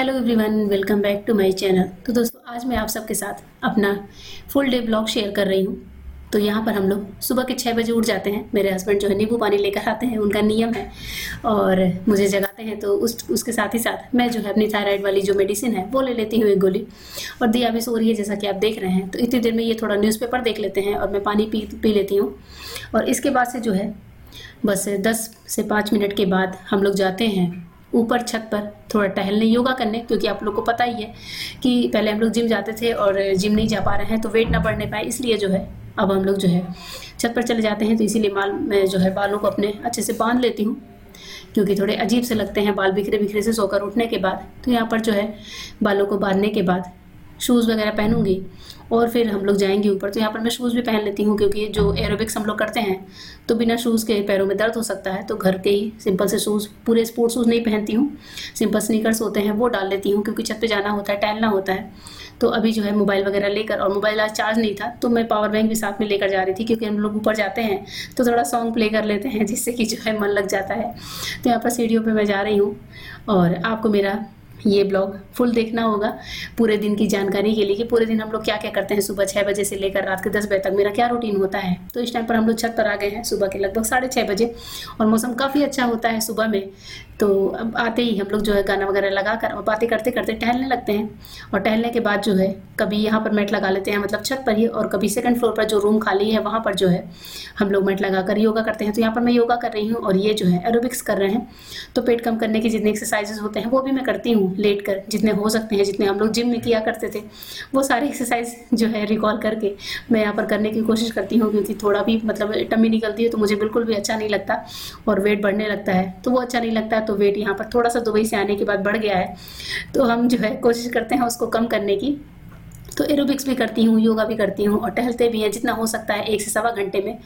Hello everyone, welcome back to my channel. तो दोस्तों, आज मैं आप सबके साथ अपना फुल डे ब्लॉग शेयर कर रही हूँ। तो यहाँ पर हम लोग सुबह के 6 बजे उठ जाते हैं। मेरे हस्बैंड जो है नींबू पानी लेकर आते हैं, उनका नियम है, और मुझे जगाते हैं। तो उसके साथ ही साथ मैं जो है अपनी थायराइड वाली जो मेडिसिन है वो ले लेती हूँ, एक गोली। और दिया भी सो रही है, जैसा कि आप देख रहे हैं। तो इतनी देर में ये थोड़ा न्यूज़पेपर देख लेते हैं और मैं पानी पी लेती हूँ। और इसके बाद से जो है बस 10 से 5 मिनट के बाद हम लोग जाते हैं ऊपर छत पर थोड़ा टहलने, योगा करने। क्योंकि आप लोग को पता ही है कि पहले हम लोग जिम जाते थे और जिम नहीं जा पा रहे हैं, तो वेट ना बढ़ने पाए, इसलिए जो है अब हम लोग जो है छत पर चले जाते हैं। तो इसीलिए मैं जो है बालों को अपने अच्छे से बांध लेती हूँ, क्योंकि थोड़े अजीब से लगते हैं बाल बिखरे बिखरे से सोकर उठने के बाद। तो यहाँ पर जो है बालों को बांधने के बाद शूज़ वगैरह पहनूंगी और फिर हम लोग जाएंगे ऊपर। तो यहाँ पर मैं शूज़ भी पहन लेती हूँ, क्योंकि जो एरोबिक्स हम लोग करते हैं तो बिना शूज़ के पैरों में दर्द हो सकता है। तो घर के ही सिंपल से शूज़, पूरे स्पोर्ट्स शूज़ नहीं पहनती हूँ, सिंपल स्नीकर्स होते हैं वो डाल लेती हूँ, क्योंकि छत पे जाना होता है, टहलना होता है। तो अभी जो है मोबाइल वगैरह लेकर, और मोबाइल आज चार्ज नहीं था तो मैं पावर बैंक भी साथ में लेकर जा रही थी, क्योंकि हम लोग ऊपर जाते हैं तो थोड़ा सॉन्ग प्ले कर लेते हैं, जिससे कि जो है मन लग जाता है। तो यहाँ पर सीढ़ियों पर मैं जा रही हूँ, और आपको मेरा ये ब्लॉग फुल देखना होगा पूरे दिन की जानकारी के लिए, कि पूरे दिन हम लोग क्या क्या करते हैं। सुबह 6 बजे से लेकर रात के 10 बजे तक मेरा क्या रूटीन होता है। तो इस टाइम पर हम लोग छत पर आ गए हैं सुबह के लगभग 6:30 बजे, और मौसम काफ़ी अच्छा होता है सुबह में। तो अब आते ही हम लोग जो है गाना वगैरह लगा कर और बातें करते करते टहलने लगते हैं। और टहलने के बाद जो है कभी यहाँ पर मैट लगा लेते हैं, मतलब छत पर ही, और कभी सेकंड फ्लोर पर जो रूम खाली है वहाँ पर जो है हम लोग मैट लगा कर योगा करते हैं। तो यहाँ पर मैं योगा कर रही हूँ, और ये जो है एरोबिक्स कर रहे हैं। तो पेट कम करने के जितने एक्सरसाइजेस होते हैं वो भी मैं करती हूँ लेट कर, जितने हो सकते हैं, जितने हम लोग जिम में किया करते थे वो सारे एक्सरसाइज जो है रिकॉल करके मैं यहाँ पर करने की कोशिश करती हूँ। क्योंकि थोड़ा भी मतलब टमी निकलती है तो मुझे बिल्कुल भी अच्छा नहीं लगता, और वेट बढ़ने लगता है तो वो अच्छा नहीं लगता। तो वेट यहाँ पर थोड़ा सा दुबई से आने के बाद बढ़ गया है, तो हम जो है कोशिश करते हैं उसको कम करने की। तो एरोबिक्स भी करती हूँ, योगा भी करती हूँ, और टहलते भी हैं जितना हो सकता है 1 से सवा घंटे में,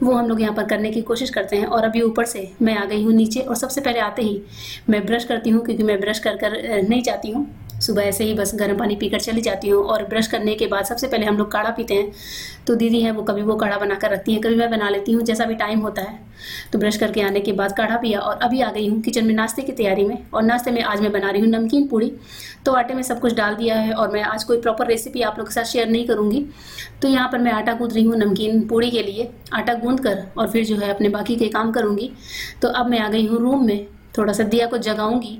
वो हम लोग यहाँ पर करने की कोशिश करते हैं। और अभी ऊपर से मैं आ गई हूँ नीचे, और सबसे पहले आते ही मैं ब्रश करती हूँ, क्योंकि मैं ब्रश कर नहीं जाती हूँ सुबह, ऐसे ही बस गर्म पानी पीकर चली जाती हूँ। और ब्रश करने के बाद सबसे पहले हम लोग काढ़ा पीते हैं। तो दीदी है वो कभी वो काढ़ा बना कर रखती हैं, कभी मैं बना लेती हूँ, जैसा भी टाइम होता है। तो ब्रश करके आने के बाद काढ़ा पिया, और अभी आ गई हूँ किचन में नाश्ते की तैयारी में। और नाश्ते में आज मैं बना रही हूँ नमकीन पूड़ी। तो आटे में सब कुछ डाल दिया है, और मैं आज कोई प्रॉपर रेसिपी आप लोगों के साथ शेयर नहीं करूँगी। तो यहाँ पर मैं आटा गूँथ रही हूँ नमकीन पूड़ी के लिए। आटा गूँथ कर और फिर जो है अपने बाकी के काम करूँगी। तो अब मैं आ गई हूँ रूम में, थोड़ा सा दिया को जगाऊँगी।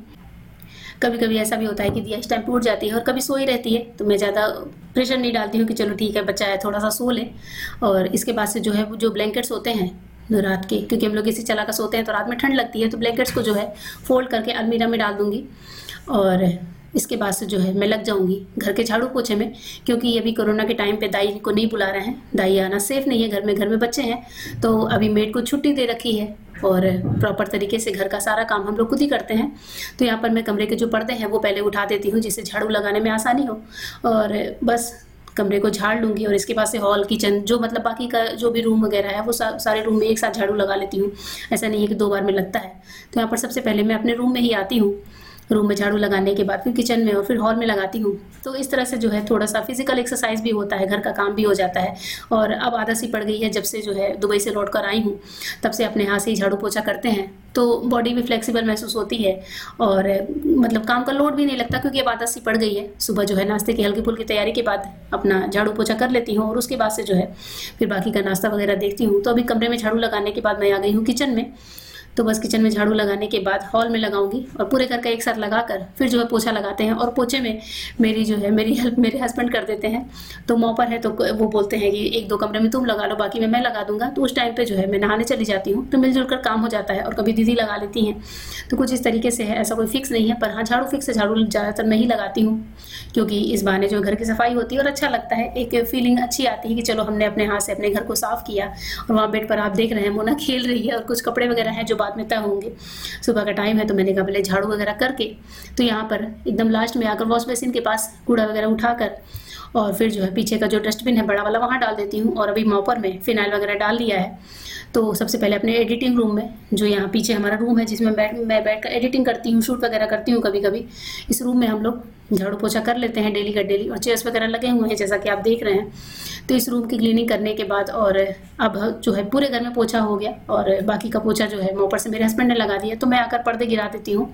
कभी कभी ऐसा भी होता है कि दिया इस टाइम पे उठ जाती है, और कभी सोई रहती है। तो मैं ज़्यादा प्रेशर नहीं डालती हूँ कि चलो ठीक है बच्चा है थोड़ा सा सो ले। और इसके बाद से जो है जो ब्लैंकेट्स होते हैं रात के, क्योंकि हम लोग इसी चला कर सोते हैं तो रात में ठंड लगती है, तो ब्लैंकेट्स को जो है फोल्ड करके अलमीरा में डाल दूँगी। और इसके बाद से जो है मैं लग जाऊंगी घर के झाड़ू पोछे में, क्योंकि अभी कोरोना के टाइम पे दाई को नहीं बुला रहे हैं, दाई आना सेफ नहीं है घर में बच्चे हैं। तो अभी मेड को छुट्टी दे रखी है, और प्रॉपर तरीके से घर का सारा काम हम लोग खुद ही करते हैं। तो यहाँ पर मैं कमरे के जो पर्दे हैं वो पहले उठा देती हूँ, जिससे झाड़ू लगाने में आसानी हो, और बस कमरे को झाड़ लूँगी। और इसके बाद से हॉल, किचन, जो मतलब बाकी का जो भी रूम वगैरह है वो सारे रूम में एक साथ झाड़ू लगा लेती हूँ। ऐसा नहीं है कि 2 बार में लगता है। तो यहाँ पर सबसे पहले मैं अपने रूम में ही आती हूँ, रूम में झाड़ू लगाने के बाद फिर किचन में और फिर हॉल में लगाती हूँ। तो इस तरह से जो है थोड़ा सा फिजिकल एक्सरसाइज भी होता है, घर का काम भी हो जाता है। और अब आदत सी पड़ गई है, जब से जो है दुबई से लौट कर आई हूँ तब से अपने हाथ से ही झाड़ू पोछा करते हैं। तो बॉडी भी फ्लेक्सिबल महसूस होती है, और मतलब काम का लोड भी नहीं लगता, क्योंकि अब आदत सी पड़ गई है। सुबह जो है नाश्ते की हल्की फुल्की तैयारी के बाद अपना झाड़ू पोछा कर लेती हूँ, और उसके बाद से जो है फिर बाकी का नाश्ता वगैरह देखती हूँ। तो अभी कमरे में झाड़ू लगाने के बाद मैं आ गई हूँ किचन में। तो बस किचन में झाड़ू लगाने के बाद हॉल में लगाऊंगी, और पूरे घर का एक साथ लगाकर फिर जो है पोछा लगाते हैं। और पोछे में मेरी हेल्प मेरे हस्बैंड कर देते हैं। तो मॉपर है तो वो बोलते हैं कि 1-2 कमरे में तुम लगा लो, बाकी में मैं लगा दूंगा। तो उस टाइम पे जो है मैं नहाने चली जाती हूँ, तो मिलजुल कर काम हो जाता है, और कभी दीदी लगा लेती हैं। तो कुछ इस तरीके से है, ऐसा कोई फिक्स नहीं है। पर हाँ, झाड़ू फिक्स है, झाड़ू ज़्यादातर मैं ही लगाती हूँ, क्योंकि इस बहाने जो घर की सफाई होती है और अच्छा लगता है, एक फीलिंग अच्छी आती है कि चलो हमने अपने हाथ से अपने घर को साफ किया। और वहाँ बेड पर आप देख रहे हैं मोना खेल रही है, और कुछ कपड़े वगैरह हैं जो बाद में तय होंगे। सुबह का टाइम है तो मैंने कहा पहले झाड़ू वगैरह करके, तो यहाँ पर एकदम लास्ट में आकर वॉश बेसिन के पास कूड़ा वगैरह उठाकर, और फिर जो है पीछे का जो डस्टबिन है बड़ा वाला वहाँ डाल देती हूँ। और अभी मॉपर में फिनाइल वगैरह डाल दिया है। तो सबसे पहले अपने एडिटिंग रूम में, जो यहाँ पीछे हमारा रूम है जिसमें मैं बैठ कर एडिटिंग करती हूँ, शूट वगैरह करती हूँ कभी कभी, इस रूम में हम लोग झाड़ू पोछा कर लेते हैं डेली का डेली, और चेयर्स वगैरह लगे हुए हैं जैसा कि आप देख रहे हैं। तो इस रूम की क्लीनिंग करने के बाद और अब जो है पूरे घर में पोछा हो गया, और बाकी का पोछा जो है मोपर से मेरे हस्बैंड ने लगा दिया। तो मैं आकर पर्दे गिरा देती हूँ।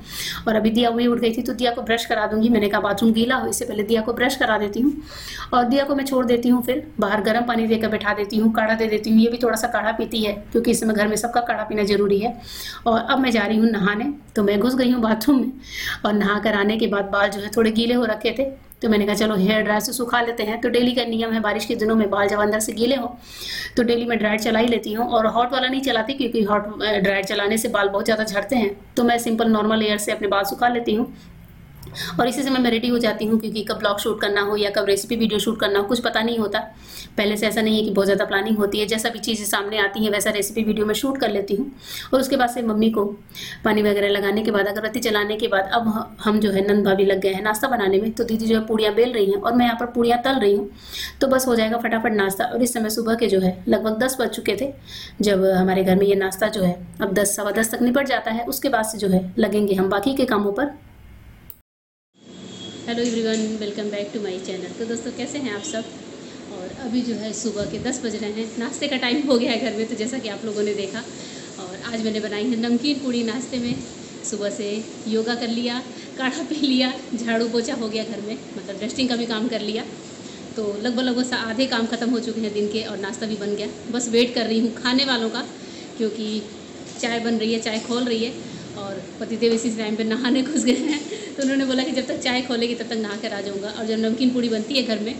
और अभी दिया हुई उठ गई थी तो दिया को ब्रश करा दूंगी। मैंने कहा बाथरूम गीला हो, इससे पहले दिया को ब्रश करा देती हूँ। और दिया को मैं छोड़ देती हूँ, फिर बाहर गर्म पानी देकर बैठा देती हूँ, काढ़ा दे देती हूँ। ये भी थोड़ा सा काढ़ा पीती है क्योंकि इस समय घर में सबका काढ़ा पीना जरूरी है। और अब मैं जा रही हूँ नहाने। तो मैं घुस गई हूँ बाथरूम में, और नहा कर आने के बाद बाल जो है थोड़े गीले हो रखे थे, तो मैंने कहा चलो हेयर ड्रायर से सुखा लेते हैं। तो डेली का नियम है, बारिश के दिनों में बाल जब अंदर से गीले हो तो डेली मैं ड्रायर चला ही लेती हूँ। और हॉट वाला नहीं चलाती क्योंकि हॉट ड्रायर चलाने से बाल बहुत ज़्यादा झड़ते हैं। तो मैं सिंपल नॉर्मल एयर से अपने बाल सुखा लेती हूँ। और इसी समय मैं रेडी हो जाती हूँ क्योंकि कब ब्लॉग शूट करना हो या कब रेसिपी वीडियो शूट करना हो कुछ पता नहीं होता। पहले से ऐसा नहीं है कि बहुत ज़्यादा प्लानिंग होती है, जैसा भी चीज़ें सामने आती हैं वैसा रेसिपी वीडियो में शूट कर लेती हूँ। और उसके बाद से मम्मी को पानी वगैरह लगाने के बाद, अगरबत्ती जलाने के बाद, अब हम जो है नंद भाभी लग गए हैं नाश्ता बनाने में। तो दीदी जो है पूड़ियाँ बेल रही हैं और मैं यहाँ पर पूड़ियाँ तल रही हूँ। तो बस हो जाएगा फटाफट नाश्ता। और इस समय सुबह के जो है लगभग 10 बज चुके थे जब हमारे घर में ये नाश्ता जो है अब 10 सवा 10 तक निपट जाता है। उसके बाद से जो है लगेंगे हम बाकी के कामों पर। Hello everyone, welcome back to my channel. तो दोस्तों कैसे हैं आप सब। और अभी जो है सुबह के 10 बज रहे हैं, नाश्ते का टाइम हो गया है घर में। तो जैसा कि आप लोगों ने देखा, और आज मैंने बनाई है नमकीन पूड़ी नाश्ते में। सुबह से योगा कर लिया, काढ़ा पी लिया, झाड़ू पोछा हो गया घर में, मतलब डस्टिंग का भी काम कर लिया। तो लगभग आधे काम ख़त्म हो चुके हैं दिन के, और नाश्ता भी बन गया। बस वेट कर रही हूँ खाने वालों का, क्योंकि चाय बन रही है, चाय खोल रही है। और पतिदेव इसी टाइम पे नहाने घुस गए हैं। तो उन्होंने बोला कि जब तक चाय खोलेगी तब तक नहा कर आ जाऊँगा। और जब नमकीन पूड़ी बनती है घर में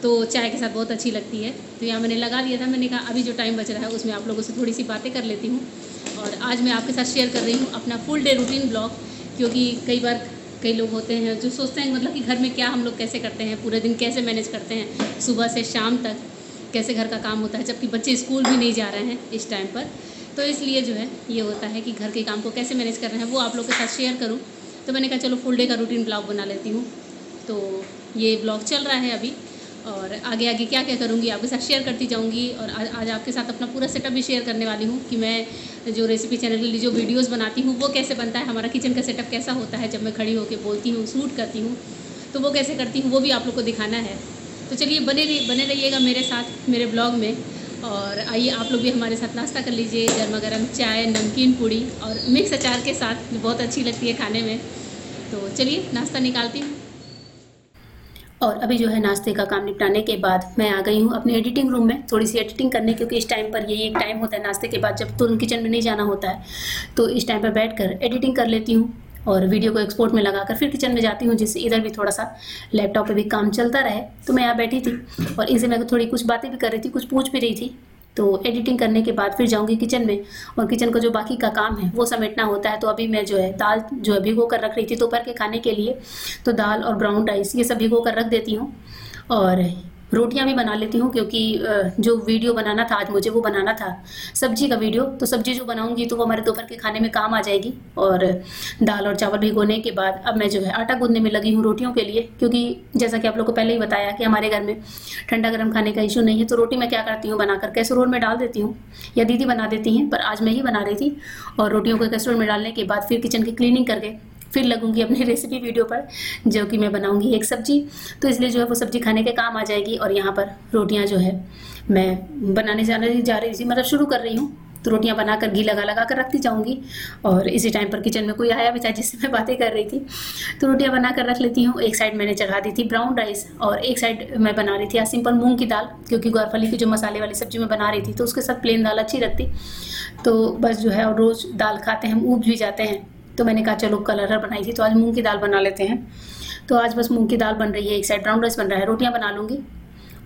तो चाय के साथ बहुत अच्छी लगती है। तो यहाँ मैंने लगा लिया था। मैंने कहा अभी जो टाइम बच रहा है उसमें आप लोगों से थोड़ी सी बातें कर लेती हूँ। और आज मैं आपके साथ शेयर कर रही हूँ अपना फुल डे रूटीन ब्लॉग, क्योंकि कई बार कई लोग होते हैं जो सोचते हैं मतलब कि घर में क्या हम लोग कैसे करते हैं, पूरे दिन कैसे मैनेज करते हैं, सुबह से शाम तक कैसे घर का काम होता है, जबकि बच्चे स्कूल भी नहीं जा रहे हैं इस टाइम पर। तो इसलिए जो है ये होता है कि घर के काम को कैसे मैनेज कर रहे हैं वो आप लोग के साथ शेयर करूं। तो मैंने कहा चलो फुल डे का रूटीन ब्लॉग बना लेती हूं। तो ये ब्लॉग चल रहा है अभी, और आगे आगे क्या क्या करूंगी आपके साथ शेयर करती जाऊंगी। और आज आपके साथ अपना पूरा सेटअप भी शेयर करने वाली हूं कि मैं जो रेसिपी चैनल के लिए जो वीडियोज़ बनाती हूँ वो कैसे बनता है, हमारा किचन का सेटअप कैसा होता है जब मैं खड़ी होकर बोलती हूँ, शूट करती हूँ, तो वो कैसे करती हूँ वो भी आप लोग को दिखाना है। तो चलिए बने रहिएगा मेरे साथ मेरे ब्लॉग में। और आइए आप लोग भी हमारे साथ नाश्ता कर लीजिए, गर्मा गर्म चाय, नमकीन पूड़ी और मिक्स अचार के साथ, जो बहुत अच्छी लगती है खाने में। तो चलिए नाश्ता निकालती हूँ। और अभी जो है नाश्ते का काम निपटाने के बाद मैं आ गई हूँ अपने एडिटिंग रूम में थोड़ी सी एडिटिंग करने, क्योंकि इस टाइम पर यही एक टाइम होता है नाश्ते के बाद जब तुरंत किचन में नहीं जाना होता है। तो इस टाइम पर बैठकर एडिटिंग कर लेती हूँ और वीडियो को एक्सपोर्ट में लगाकर फिर किचन में जाती हूँ, जिससे इधर भी थोड़ा सा लैपटॉप पे भी काम चलता रहे। तो मैं यहाँ बैठी थी और इनसे मैं थोड़ी कुछ बातें भी कर रही थी, कुछ पूछ भी रही थी। तो एडिटिंग करने के बाद फिर जाऊंगी किचन में, और किचन का जो बाकी का काम है वो समेटना होता है। तो अभी मैं जो है दाल जो है भिगो कर रख रही थी दोपहर के खाने के लिए। तो दाल और ब्राउन राइस ये सब भिगो कर रख देती हूँ, और रोटियां भी बना लेती हूँ, क्योंकि जो वीडियो बनाना था आज मुझे वो बनाना था सब्जी का वीडियो। तो सब्जी जो बनाऊंगी तो वो हमारे दोपहर के खाने में काम आ जाएगी। और दाल और चावल भिगोने के बाद अब मैं जो है आटा गूंदने में लगी हूँ रोटियों के लिए, क्योंकि जैसा कि आप लोग को पहले ही बताया कि हमारे घर में ठंडा गर्म खाने का इशू नहीं है। तो रोटी मैं क्या करती हूँ बनाकर कैसरोल में डाल देती हूँ, या दीदी बना देती हैं, पर आज मैं ही बना रही थी। और रोटियों को कैसरोल में डालने के बाद फिर किचन की क्लीनिंग करके फिर लगूंगी अपनी रेसिपी वीडियो पर, जो कि मैं बनाऊंगी एक सब्जी। तो इसलिए जो है वो सब्जी खाने के काम आ जाएगी। और यहाँ पर रोटियाँ जो है मैं बनाने जा रही थी, मतलब शुरू कर रही हूँ। तो रोटियां बनाकर घी लगा कर रखती जाऊंगी। और इसी टाइम पर किचन में कोई आया भी था जिससे मैं बातें कर रही थी। तो रोटियां बनाकर रख लेती हूँ। एक साइड मैंने चढ़ा दी थी ब्राउन राइस, और एक साइड मैं बना रही थी आज सिंपल मूंग की दाल, क्योंकि ग्वारफली की जो मसाले वाली सब्जी मैं बना रही थी तो उसके साथ प्लेन दाल अच्छी लगती। तो बस जो है, और रोज़ दाल खाते हैं हम, ऊब भी जाते हैं। तो मैंने कहा चलो कल अरहर बनाई थी तो आज मूंग की दाल बना लेते हैं। तो आज बस मूंग की दाल बन रही है, एक साइड ब्राउन राइस बन रहा है, रोटियां बना लूँगी।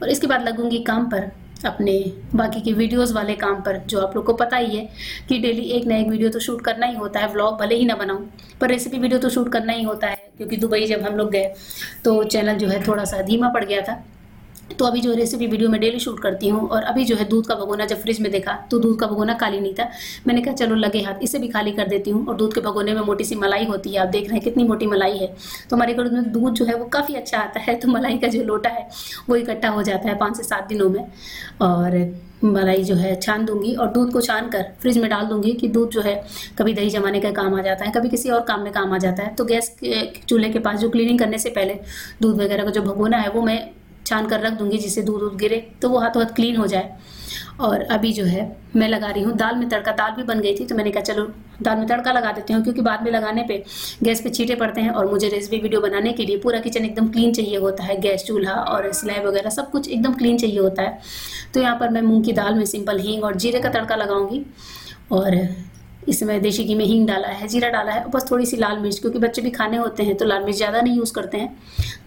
और इसके बाद लगूंगी काम पर, अपने बाकी के वीडियोस वाले काम पर। जो आप लोग को पता ही है कि डेली एक ना एक वीडियो तो शूट करना ही होता है। व्लॉग भले ही ना बनाऊं, पर रेसिपी वीडियो तो शूट करना ही होता है, क्योंकि दुबई जब हम लोग गए तो चैनल जो है थोड़ा सा धीमा पड़ गया था। तो अभी जो रेसिपी वीडियो मैं डेली शूट करती हूँ। और अभी जो है दूध का भगोना जब फ्रिज में देखा तो दूध का भगोना खाली नहीं था। मैंने कहा चलो लगे हाथ इसे भी खाली कर देती हूँ। और दूध के भगोने में मोटी सी मलाई होती है, आप देख रहे हैं कितनी मोटी मलाई है। तो हमारे घर में दूध जो है वो काफ़ी अच्छा आता है। तो मलाई का जो लोटा है वो इकट्ठा हो जाता है 5 से 7 दिनों में। और मलाई जो है छान दूंगी और दूध को छान कर फ्रिज में डाल दूंगी कि दूध जो है कभी दही जमाने का काम आ जाता है, कभी किसी और काम में काम आ जाता है। तो गैस के चूल्हे के पास जो क्लीनिंग करने से पहले दूध वगैरह का जो भगोना है वो मैं छान कर रख दूंगी, जिससे दूध गिरे तो वो हाथों हाथ क्लीन हो जाए। और अभी जो है मैं लगा रही हूँ दाल में तड़का। दाल भी बन गई थी तो मैंने कहा चलो दाल में तड़का लगा देती हूँ, क्योंकि बाद में लगाने पे गैस पे छींटे पड़ते हैं और मुझे रेसिपी वीडियो बनाने के लिए पूरा किचन एकदम क्लीन चाहिए होता है, गैस चूल्हा और स्लैब वगैरह सब कुछ एकदम क्लीन चाहिए होता है। तो यहाँ पर मैं मूंग की दाल में सिंपल हींग और जीरे का तड़का लगाऊंगी। और इसमें देशी घी में हींग डाला है, जीरा डाला है और बस थोड़ी सी लाल मिर्च, क्योंकि बच्चे भी खाने होते हैं तो लाल मिर्च ज़्यादा नहीं यूज़ करते हैं।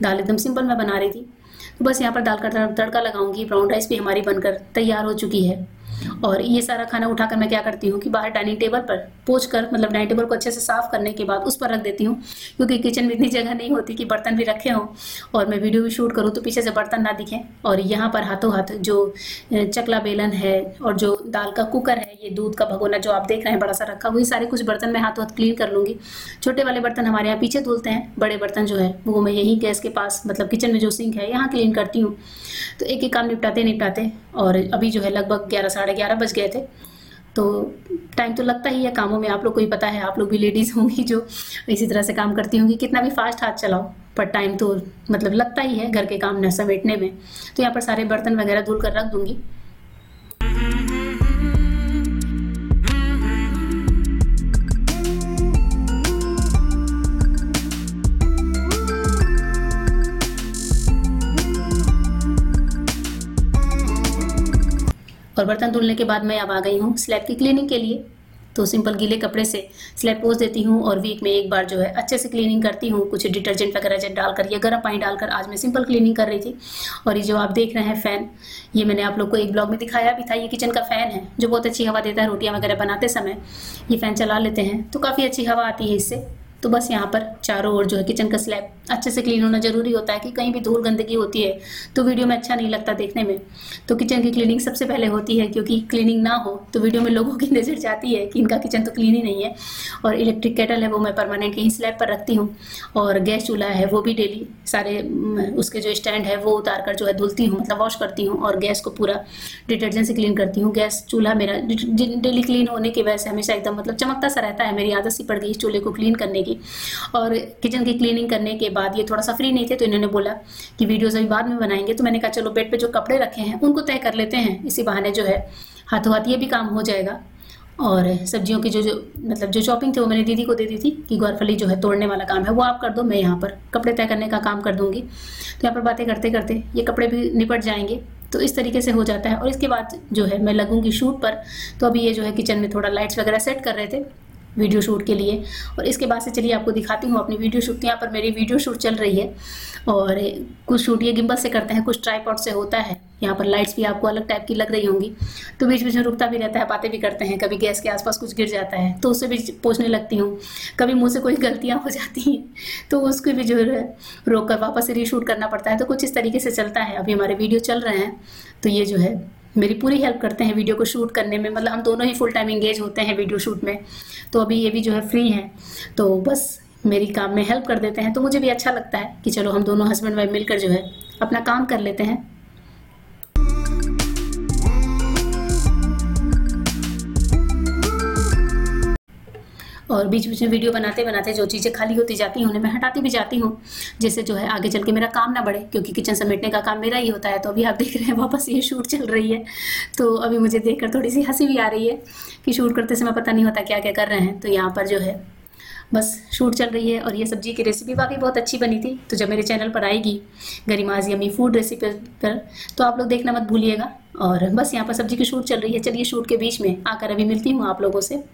दाल एकदम सिंपल मैं बना रही थी। तो बस यहाँ पर दाल का तड़का लगाऊंगी। ब्राउन राइस भी हमारी बनकर तैयार हो चुकी है। और ये सारा खाना उठाकर मैं क्या करती हूँ कि बाहर डाइनिंग टेबल पर पोंछ कर, मतलब डाइनिंग टेबल को अच्छे से साफ करने के बाद उस पर रख देती हूँ, क्योंकि किचन में इतनी जगह नहीं होती कि बर्तन भी रखे हों और मैं वीडियो भी शूट करूँ तो पीछे से बर्तन ना दिखें। और यहाँ पर हाथों हाथ जो चकला बेलन है और जो दाल का कुकर है, ये दूध का भगोना जो आप देख रहे हैं बड़ा सा रखा, वही सारे कुछ बर्तन मैं हाथों हाथ क्लीन कर लूँगी। छोटे वाले बर्तन हमारे यहाँ पीछे धुलते हैं, बड़े बर्तन जो है वो मैं यहीं गैस के पास, मतलब किचन में जो सिंक है यहाँ क्लीन करती हूँ। तो एक एक काम निपटाते निपटाते और अभी जो है लगभग 11 साढ़े 11 बज गए थे। तो टाइम तो लगता ही है कामों में, आप लोग को ही पता है, आप लोग भी लेडीज़ होंगी जो इसी तरह से काम करती होंगी। कितना भी फास्ट हाथ चलाओ पर टाइम तो मतलब लगता ही है घर के काम न समेटने में। तो यहाँ पर सारे बर्तन वगैरह धुल कर रख दूंगी। और बर्तन धुलने के बाद मैं अब आ गई हूँ स्लैब की क्लीनिंग के लिए। तो सिंपल गीले कपड़े से स्लैब पोंछ देती हूँ और वीक में एक बार जो है अच्छे से क्लीनिंग करती हूँ, कुछ डिटर्जेंट वगैरह डालकर या गर्म पानी डालकर। आज मैं सिंपल क्लीनिंग कर रही थी। और ये जो आप देख रहे हैं फ़ैन, ये मैंने आप लोग को एक ब्लॉग में दिखाया भी था। ये किचन का फ़ैन है जो बहुत अच्छी हवा देता है। रोटियाँ वगैरह बनाते समय ये फ़ैन चला लेते हैं तो काफ़ी अच्छी हवा आती है इससे। तो बस यहाँ पर चारों ओर जो है किचन का स्लैब अच्छे से क्लीन होना जरूरी होता है, कि कहीं भी धूल गंदगी होती है तो वीडियो में अच्छा नहीं लगता देखने में। तो किचन की क्लीनिंग सबसे पहले होती है, क्योंकि क्लीनिंग ना हो तो वीडियो में लोगों की नज़र जाती है कि इनका किचन तो क्लीन ही नहीं है। और इलेक्ट्रिक केटल है वो मैं परमानेंट कहीं स्लैब पर रखती हूँ। और गैस चूल्हा है वो भी डेली सारे उसके जो स्टैंड है वो उतार कर जो है धुलती हूँ, मतलब वॉश करती हूँ। और गैस को पूरा डिटर्जेंट से क्लीन करती हूँ। गैस चूल्हा मेरा डेली क्लीन होने की वजह से हमेशा एकदम मतलब चमकता सा रहता है। मेरी आदत सी पड़ गई इस चूल्हे को क्लीन करने की। और किचन की क्लीनिंग करने के बाद ये थोड़ा सा फ्री नहीं थे तो इन्होंने बोला कि वीडियोस अभी बाद में बनाएंगे। तो मैंने कहा चलो बेड पे जो कपड़े रखे हैं उनको तय कर लेते हैं, इसी बहाने जो है हाथों हाथ ये भी काम हो जाएगा। और सब्जियों की जो मतलब जो शॉपिंग थी वो मैंने दीदी को दे दी थी कि ग्वारफली जो है तोड़ने वाला काम है वो आप कर दो, मैं यहाँ पर कपड़े तय करने का काम कर दूंगी। तो यहाँ पर बातें करते करते ये कपड़े भी निपट जाएंगे। तो इस तरीके से हो जाता है। और इसके बाद जो है मैं लगूंगी शूट पर। तो अभी ये जो है किचन में थोड़ा लाइट्स वगैरह सेट कर रहे थे वीडियो शूट के लिए। और इसके बाद से चलिए आपको दिखाती हूँ अपनी वीडियो शूट। यहाँ पर मेरी वीडियो शूट चल रही है और कुछ शूट ये गिम्बल से करते हैं, कुछ ट्राइपॉड से होता है। यहाँ पर लाइट्स भी आपको अलग टाइप की लग रही होंगी। तो बीच बीच में रुकता भी रहता है, बातें भी करते हैं। कभी गैस के आसपास कुछ गिर जाता है तो उससे भी पोंछने लगती हूँ। कभी मुँह से कोई गलतियाँ हो जाती हैं तो उसको भी जो है रोक कर वापस से रीशूट करना पड़ता है। तो कुछ इस तरीके से चलता है। अभी हमारे वीडियो चल रहे हैं तो ये जो है मेरी पूरी हेल्प करते हैं वीडियो को शूट करने में। मतलब हम दोनों ही फुल टाइम एंगेज होते हैं वीडियो शूट में। तो अभी ये भी जो है फ्री हैं तो बस मेरी काम में हेल्प कर देते हैं। तो मुझे भी अच्छा लगता है कि चलो हम दोनों हस्बैंड वाइफ मिलकर जो है अपना काम कर लेते हैं। और बीच बीच में वीडियो बनाते बनाते जो चीज़ें खाली होती जाती हैं उन्हें मैं हटाती भी जाती हूँ, जिससे जो है आगे चल के मेरा काम ना बढ़े, क्योंकि किचन समेटने का काम मेरा ही होता है। तो अभी आप देख रहे हैं वापस ये शूट चल रही है। तो अभी मुझे देखकर थोड़ी सी हंसी भी आ रही है कि शूट करते समय पता नहीं होता क्या क्या कर रहे हैं। तो यहाँ पर जो है बस शूट चल रही है। और ये सब्जी की रेसिपी वाकई बहुत अच्छी बनी थी। तो जब मेरे चैनल पर आएगी गरिमाज यम्मी फूड रेसिपी पर तो आप लोग देखना मत भूलिएगा। और बस यहाँ पर सब्जी की शूट चल रही है। चलिए शूट के बीच में आकर अभी मिलती हूँ आप लोगों से।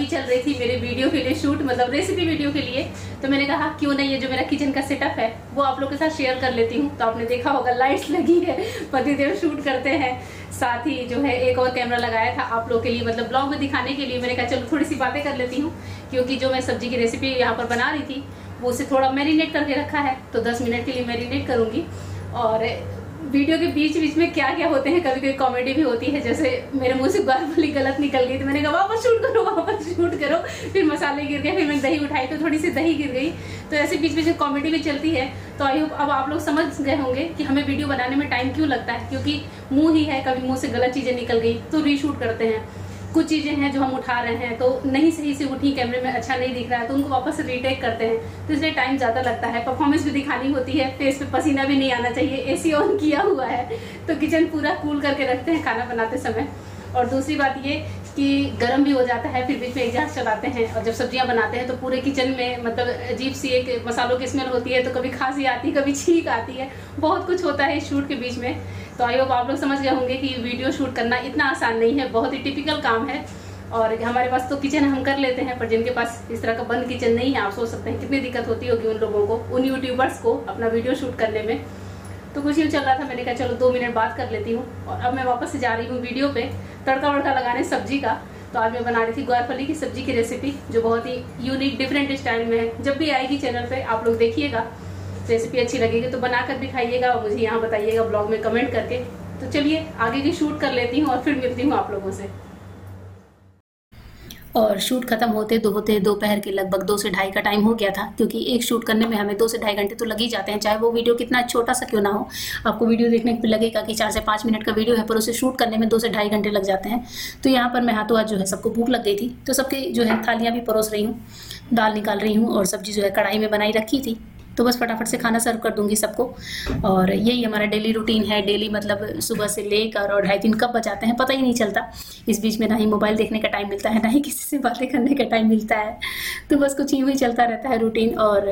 चल रही थी मेरे वीडियो के लिए शूट, मतलब रेसिपी वीडियो के लिए। तो मैंने कहा क्यों नहीं ये जो मेरा किचन का सेटअप है वो आप लोग के साथ शेयर कर लेती हूँ। तो आपने देखा होगा लाइट्स लगी है, पतिदेव शूट करते हैं, साथ ही जो है एक और कैमरा लगाया था आप लोग के लिए, मतलब ब्लॉग में दिखाने के लिए। मैंने कहा चलो थोड़ी सी बातें कर लेती हूँ, क्योंकि जो मैं सब्जी की रेसिपी यहाँ पर बना रही थी वो उसे थोड़ा मैरिनेट करके रखा है। तो 10 मिनट के लिए मैरिनेट करूँगी। और वीडियो के बीच बीच में क्या क्या होते हैं, कभी कभी कॉमेडी भी होती है। जैसे मेरे मुंह से ग्वारफली गलत निकल गई तो मैंने कहा वापस शूट करो। फिर मसाले गिर गए, फिर मैंने दही उठाई तो थोड़ी सी दही गिर गई। तो ऐसे बीच बीच में कॉमेडी भी चलती है। तो आई होप अब आप लोग समझ गए होंगे कि हमें वीडियो बनाने में टाइम क्यों लगता है, क्योंकि मुंह ही है, कभी मुंह से गलत चीजें निकल गई तो रीशूट करते हैं। कुछ चीज़ें हैं जो हम उठा रहे हैं तो नहीं सही से उठी, कैमरे में अच्छा नहीं दिख रहा है तो उनको वापस से रीटेक करते हैं, तो इसलिए टाइम ज़्यादा लगता है। परफॉर्मेंस भी दिखानी होती है, फेस पे पसीना भी नहीं आना चाहिए, एसी ऑन किया हुआ है तो किचन पूरा कूल करके रखते हैं खाना बनाते समय। और दूसरी बात ये कि गर्म भी हो जाता है, फिर बीच में एग्जॉस्ट चलाते हैं। और जब सब्जियां बनाते हैं तो पूरे किचन में मतलब अजीब सी एक मसालों की स्मेल होती है, तो कभी खांसी आती है, कभी छींक आती है, बहुत कुछ होता है इस शूट के बीच में। तो आई होप आप लोग समझ गए होंगे कि वीडियो शूट करना इतना आसान नहीं है, बहुत ही टिपिकल काम है। और हमारे पास तो किचन हम कर लेते हैं, पर जिनके पास इस तरह का बंद किचन नहीं है, आप सोच सकते हैं कितनी दिक्कत होती होगी उन लोगों को, उन यूट्यूबर्स को अपना वीडियो शूट करने में। तो कुछ यूँ चल रहा था, मैंने कहा चलो 2 मिनट बात कर लेती हूँ। और अब मैं वापस से जा रही हूँ वीडियो पे तड़का वड़का लगाने सब्जी का। तो आज मैं बना रही थी ग्वारफली की सब्जी की रेसिपी, जो बहुत ही यूनिक डिफरेंट स्टाइल में है। जब भी आएगी चैनल पे आप लोग देखिएगा, रेसिपी अच्छी लगेगी तो बनाकर भी खाइएगा और मुझे यहाँ बताइएगा ब्लॉग में कमेंट करके। तो चलिए आगे की शूट कर लेती हूँ और फिर मिलती हूँ आप लोगों से। और शूट खत्म होते दोपहर के लगभग 2 से ढाई का टाइम हो गया था, क्योंकि एक शूट करने में हमें 2 से ढाई घंटे तो लग ही जाते हैं, चाहे वो वीडियो कितना छोटा सा क्यों ना हो। आपको वीडियो देखने पर लगेगा कि 4 से 5 मिनट का वीडियो है, पर उसे शूट करने में 2 से ढाई घंटे लग जाते हैं। तो यहाँ पर मैं हाथों हाथ जो है सबको भूख लग गई थी, तो सबकी जो है थालियाँ भी परोस रही हूँ, दाल निकाल रही हूँ और सब्जी जो है कढ़ाई में बनाई रखी थी। तो बस फटाफट से खाना सर्व कर दूंगी सबको। और यही हमारा डेली रूटीन है। डेली मतलब सुबह से लेकर और 2:30 कब बजाते हैं पता ही नहीं चलता। इस बीच में ना ही मोबाइल देखने का टाइम मिलता है, ना ही किसी से बातें करने का टाइम मिलता है। तो बस कुछ यूँ ही चलता रहता है रूटीन। और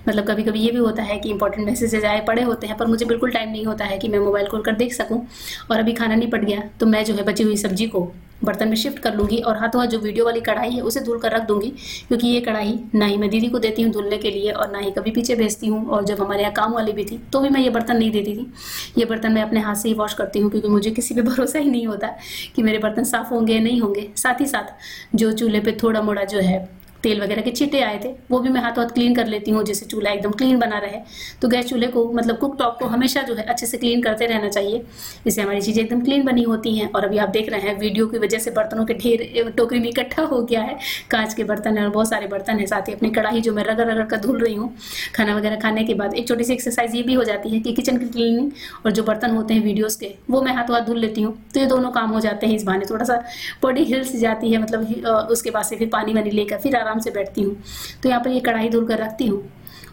मतलब कभी कभी ये भी होता है कि इंपॉर्टेंट मैसेजेज आए पड़े होते हैं, पर मुझे बिल्कुल टाइम नहीं होता है कि मैं मोबाइल खोल कर देख सकूँ। और अभी खाना निपट गया तो मैं जो है बची हुई सब्जी को बर्तन में शिफ्ट कर लूँगी और हाथों हाथ जो वीडियो वाली कढ़ाई है उसे धुल कर रख दूँगी, क्योंकि ये कढ़ाई ना ही मैं दीदी को देती हूँ धुलने के लिए और ना ही कभी पीछे भेजती हूँ। और जब हमारे यहाँ काम वाली भी थी तो भी मैं ये बर्तन नहीं देती थी। ये बर्तन मैं अपने हाथ से ही वॉश करती हूँ, क्योंकि मुझे किसी पे भरोसा ही नहीं होता कि मेरे बर्तन साफ़ होंगे या नहीं होंगे। साथ ही साथ जो चूल्हे पे थोड़ा मोड़ा जो है तेल वगैरह के छींटे आए थे वो भी मैं हाथों हाथ क्लीन कर लेती हूँ, जिससे चूल्हा एकदम क्लीन बना रहे। तो गैस चूल्हे को मतलब कुक टॉप को हमेशा जो है अच्छे से क्लीन करते रहना चाहिए, इससे हमारी चीज़ें एकदम क्लीन बनी होती हैं। और अभी आप देख रहे हैं वीडियो की वजह से बर्तनों के ढेर टोकरी में इकट्ठा हो गया है, कांच के बर्तन है और बहुत सारे बर्तन हैं। साथ ही अपनी कढ़ाई जो मैं रगड़ रगड़ कर धुल रही हूँ। खाना वगैरह खाने के बाद एक छोटी सी एक्सरसाइज ये भी हो जाती है कि किचन की क्लीनिंग और जो बर्तन होते हैं वीडियोज़ के वो मैं हाथों हाथ धुल लेती हूँ। तो ये दोनों काम हो जाते हैं। इस बहाने थोड़ा सा बॉडी हिल्स जाती है, मतलब उसके बाद से फिर पानी वानी लेकर फिर आराम से बैठती हूँ। तो यहाँ पर ये कढ़ाई धुल कर रखती हूँ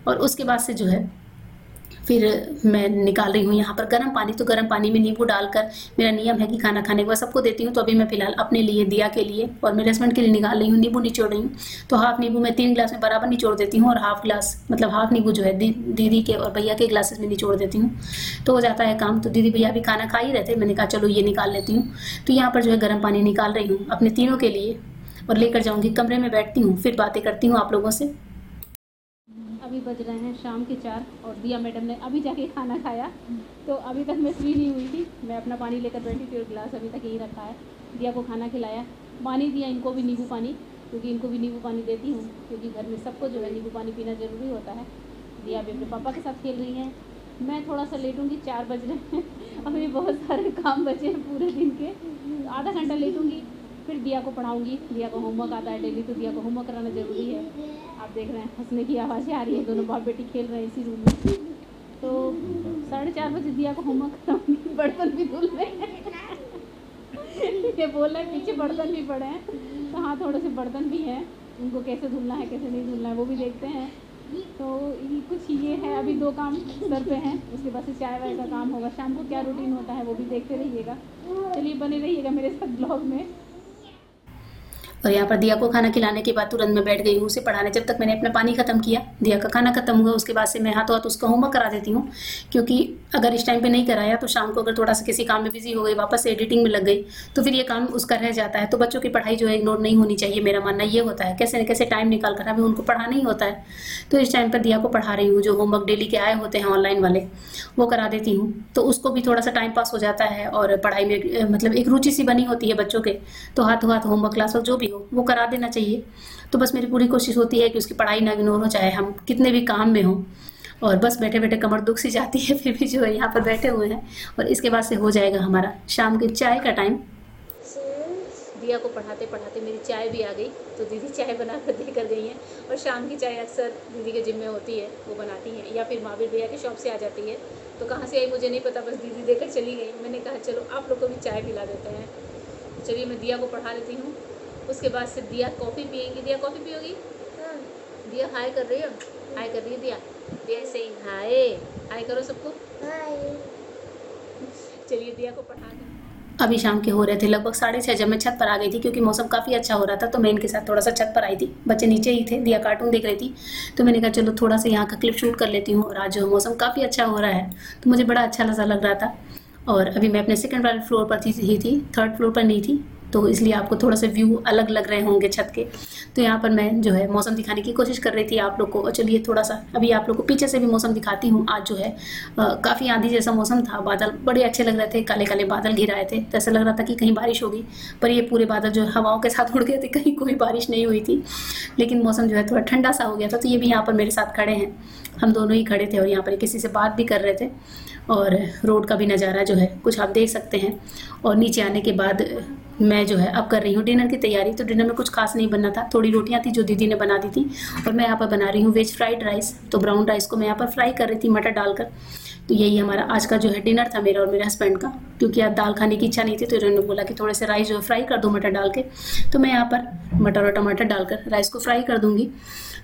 और उसके बाद से जो है फिर मैं निकाल रही हूँ यहाँ पर गर्म पानी। तो गर्म पानी में नींबू डालकर, मेरा नियम है कि खाना खाने के बाद सबको देती हूँ, तो अभी मैं फिलहाल अपने लिए, दिया के लिए और मेरे हस्बैंड के लिए निकाल रही हूँ। नींबू निचोड़ रही हूँ, तो हाफ नींबू मैं 3 गिलास में बराबर निचोड़ देती हूँ और हाफ गिलास मतलब हाफ नींबू जो है दीदी के और भैया के ग्लासेस में निचोड़ देती हूँ, तो हो जाता है काम। तो दीदी भैया भी खाना खा ही रहते, मैंने कहा चलो ये निकाल लेती हूँ। तो यहाँ पर जो है गर्म पानी निकाल रही हूँ अपने तीनों के लिए और लेकर जाऊँगी कमरे में, बैठती हूँ, फिर बातें करती हूँ आप लोगों से। अभी बज रहे हैं शाम के 4 और दिया मैडम ने अभी जाके खाना खाया, तो अभी तक मैं फ्री नहीं हुई थी। मैं अपना पानी लेकर बैठी थी और गिलास अभी तक यही रखा है। दिया को खाना खिलाया, पानी दिया, इनको भी नींबू पानी, क्योंकि इनको भी नींबू पानी देती हूँ, क्योंकि घर में सबको जो है नींबू पानी पीना ज़रूरी होता है। दिया भी अपने पापा के साथ खेल रही हैं। मैं थोड़ा सा लेटूँगी, 4 बज रहे हैं, अभी बहुत सारे काम बचे हैं पूरे दिन के, आधा घंटा लेटूँगी, फिर दिया को पढ़ाऊँगी। दिया को होमवर्क आता है डेली, तो दिया को होमवर्क कराना ज़रूरी है। आप देख रहे हैं हंसने की आवाज़ें आ रही है, दोनों बाप बेटी खेल रहे हैं इसी रूम में। तो 4:30 बजे दिया को होमवर्क कराऊँगी। बर्तन भी धुल रहे हैं ये बोल रहे हैं पीछे बर्तन भी पड़े हैं, तो हाँ थोड़े से बर्तन भी हैं, उनको कैसे धुलना है कैसे नहीं धुलना है वो भी देखते हैं। तो कुछ ये है, अभी 2 काम सर पे हैं, उसके बाद से चाय वाय का काम होगा। शाम को क्या रूटीन होता है वो भी देखते रहिएगा। चलिए बने रहिएगा मेरे साथ ब्लॉग में। और यहाँ पर दिया को खाना खिलाने के बाद तुरंत मैं बैठ गई हूँ उसे पढ़ाने। जब तक मैंने अपना पानी ख़त्म किया, दिया का खाना ख़त्म हुआ, उसके बाद से मैं हाथों हाथ उसका होमवर्क करा देती हूँ, क्योंकि अगर इस टाइम पे नहीं कराया तो शाम को अगर थोड़ा सा किसी काम में बिजी हो गई, वापस से एडिटिंग में लग गई, तो फिर ये काम उसका रह जाता है। तो बच्चों की पढ़ाई जो है इग्नोर नहीं होनी चाहिए, मेरा मानना ये होता है। कैसे न कैसे टाइम निकाल कर हमें उनको पढ़ाना ही होता है। तो इस टाइम पर दिया को पढ़ा रही हूँ, जो होमवर्क डेली के आए होते हैं ऑनलाइन वाले वो करा देती हूँ, तो उसको भी थोड़ा सा टाइम पास हो जाता है और पढ़ाई में मतलब एक रुचि सी बनी होती है बच्चों के। तो हाथों हाथ होमवर्क क्लास जो भी हो वो करा देना चाहिए। तो बस मेरी पूरी कोशिश होती है कि उसकी पढ़ाई ना इग्नोर हो, चाहे हम कितने भी काम में हों। और बस बैठे बैठे कमर दुख सी जाती है, फिर भी जो है यहाँ पर बैठे हुए हैं। और इसके बाद से हो जाएगा हमारा शाम के चाय का टाइम। दिया को पढ़ाते पढ़ाते मेरी चाय भी आ गई, तो दीदी चाय बना कर दे कर गई हैं। और शाम की चाय अक्सर दीदी के जिम में होती है, वो बनाती हैं, या फिर महावीर भैया की शॉप से आ जाती है। तो कहाँ से आई मुझे नहीं पता, बस दीदी देकर चली गई। मैंने कहा चलो आप लोग को भी चाय पिला देते हैं। चलिए मैं दिया को पढ़ा लेती हूँ, उसके बाद से दिया कॉफ़ी पिएंगी। दिया कॉफ़ी पियोगी? दिया हाय कर रही हो? हाय कर रही है दिया? दिया से ही हाय हाय करो सबको। चलिए दिया को पढ़ा दें। अभी शाम के हो रहे थे लगभग 6:30 जब मैं छत पर आ गई थी, क्योंकि मौसम काफ़ी अच्छा हो रहा था। तो मैं इनके साथ थोड़ा सा छत पर आई थी, बच्चे नीचे ही थे, दिया कार्टून देख रही थी। तो मैंने कहा चलो थोड़ा सा यहाँ का क्लिप शूट कर लेती हूँ। और आज जो मौसम काफ़ी अच्छा हो रहा है, तो मुझे बड़ा अच्छा सा लग रहा था। और अभी मैं अपने सेकंड वाले फ्लोर पर थी, थर्ड फ्लोर पर नहीं थी, तो इसलिए आपको थोड़ा सा व्यू अलग लग रहे होंगे छत के। तो यहाँ पर मैं जो है मौसम दिखाने की कोशिश कर रही थी आप लोग को। और चलिए थोड़ा सा अभी आप लोग को पीछे से भी मौसम दिखाती हूँ। आज जो है काफ़ी आंधी जैसा मौसम था, बादल बड़े अच्छे लग रहे थे, काले काले बादल घिर आए थे, तो ऐसा लग रहा था कि कहीं बारिश होगी। पर ये पूरे बादल जो हवाओं के साथ उड़ गए थे, कहीं कोई बारिश नहीं हुई थी। लेकिन मौसम जो है थोड़ा ठंडा सा हो गया था। तो ये भी यहाँ पर मेरे साथ खड़े हैं, हम दोनों ही खड़े थे और यहाँ पर किसी से बात भी कर रहे थे। और रोड का भी नज़ारा जो है कुछ आप देख सकते हैं। और नीचे आने के बाद मैं जो है अब कर रही हूँ डिनर की तैयारी। तो डिनर में कुछ खास नहीं बनना था, थोड़ी रोटियां थी जो दीदी ने बना दी थी। और मैं यहाँ पर बना रही हूँ वेज फ्राइड राइस। तो ब्राउन राइस को मैं यहाँ पर फ्राई कर रही थी मटर डालकर। तो यही हमारा आज का जो है डिनर था, मेरा और मेरे हस्बैंड का। क्योंकि आज दाल खाने की इच्छा नहीं थी, तो इन्होंने बोला कि थोड़े से राइस जो है फ्राई कर दो मटर डाल के। तो मैं यहाँ पर मटर और टमाटर डालकर राइस को फ्राई कर दूँगी।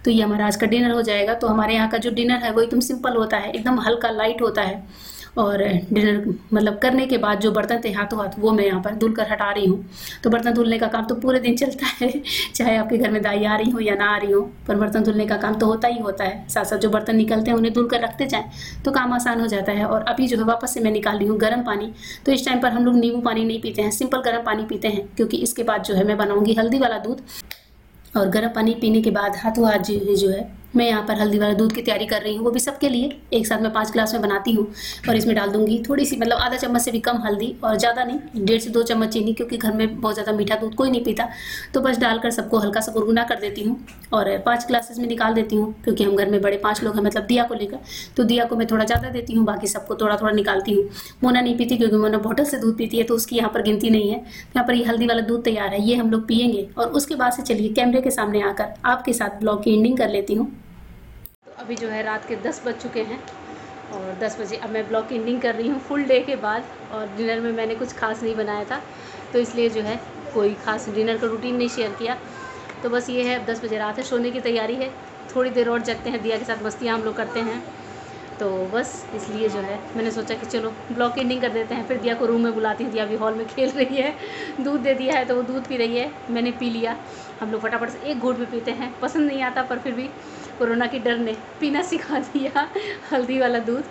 तो ये हमारा आज का डिनर हो जाएगा। तो हमारे यहाँ का जो डिनर है वो एकदम सिंपल होता है, एकदम हल्का लाइट होता है। और डिनर मतलब करने के बाद जो बर्तन थे हाथों हाथ, वो मैं यहाँ पर धुल कर हटा रही हूँ। तो बर्तन धुलने का काम तो पूरे दिन चलता है, चाहे आपके घर में दाई आ रही हो या ना आ रही हो, पर बर्तन धुलने का काम तो होता ही होता है। साथ साथ जो बर्तन निकलते हैं उन्हें धुल कर रखते जाएँ तो काम आसान हो जाता है। और अभी जो है वापस से मैं निकाल रही हूँ गर्म पानी। तो इस टाइम पर हम लोग नींबू पानी नहीं पीते हैं, सिंपल गर्म पानी पीते हैं, क्योंकि इसके बाद जो है मैं बनाऊँगी हल्दी वाला दूध। और गर्म पानी पीने के बाद हाथों हाथ जो है मैं यहाँ पर हल्दी वाला दूध की तैयारी कर रही हूँ, वो भी सबके लिए। एक साथ मैं 5 ग्लास में बनाती हूँ। और इसमें डाल दूँगी थोड़ी सी, मतलब आधा चम्मच से भी कम हल्दी, और ज़्यादा नहीं, 1.5 से 2 चम्मच चीनी, क्योंकि घर में बहुत ज़्यादा मीठा दूध कोई नहीं पीता। तो बस डालकर सबको हल्का सा गुनगुना कर देती हूँ और 5 ग्लासेस में निकाल देती हूँ। क्योंकि हम घर में बड़े 5 लोग हैं, मतलब दिया को लेकर। तो दिया को मैं थोड़ा ज़्यादा देती हूँ, बाकी सबको थोड़ा थोड़ा निकालती हूँ। मोना नहीं पीती, क्योंकि मोना बॉटल से दूध पीती है, तो उसकी यहाँ पर गिनती नहीं है। यहाँ पर ये हल्दी वाला दूध तैयार है, ये हम लोग पियेंगे। और उसके बाद से चलिए कैमरे के सामने आकर आपके साथ ब्लॉग की एंडिंग कर लेती हूँ। अभी जो है रात के 10 बज चुके हैं और 10 बजे अब मैं ब्लॉग की एंडिंग कर रही हूँ फुल डे के बाद। और डिनर में मैंने कुछ खास नहीं बनाया था, तो इसलिए जो है कोई खास डिनर का रूटीन नहीं शेयर किया। तो बस ये है, अब 10 बजे रात है, सोने की तैयारी है। थोड़ी देर और जगते हैं, दिया के साथ मस्तियाँ हम लोग करते हैं। तो बस इसलिए जो है मैंने सोचा कि चलो ब्लॉग की एंडिंग कर देते हैं। फिर दिया को रूम में बुलाती हूँ, दिया अभी हॉल में खेल रही है। दूध दे दिया है तो वो दूध पी रही है, मैंने पी लिया। हम लोग फटाफट से एक घूंट भी पीते हैं, पसंद नहीं आता, पर फिर भी कोरोना की डर ने पीना सिखा दिया हल्दी वाला दूध।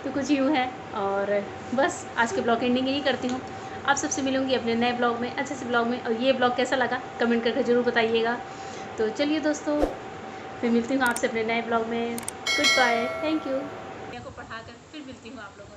तो कुछ यूँ है। और बस आज के ब्लॉग एंडिंग यही करती हूँ। आप सबसे मिलूँगी अपने नए ब्लॉग में, अच्छे से ब्लॉग में। और ये ब्लॉग कैसा लगा कमेंट करके ज़रूर बताइएगा। तो चलिए दोस्तों, फिर मिलती हूँ आपसे अपने नए ब्लॉग में। Good bye, thank you. को पढ़ाकर फिर मिलती हूँ आप लोगों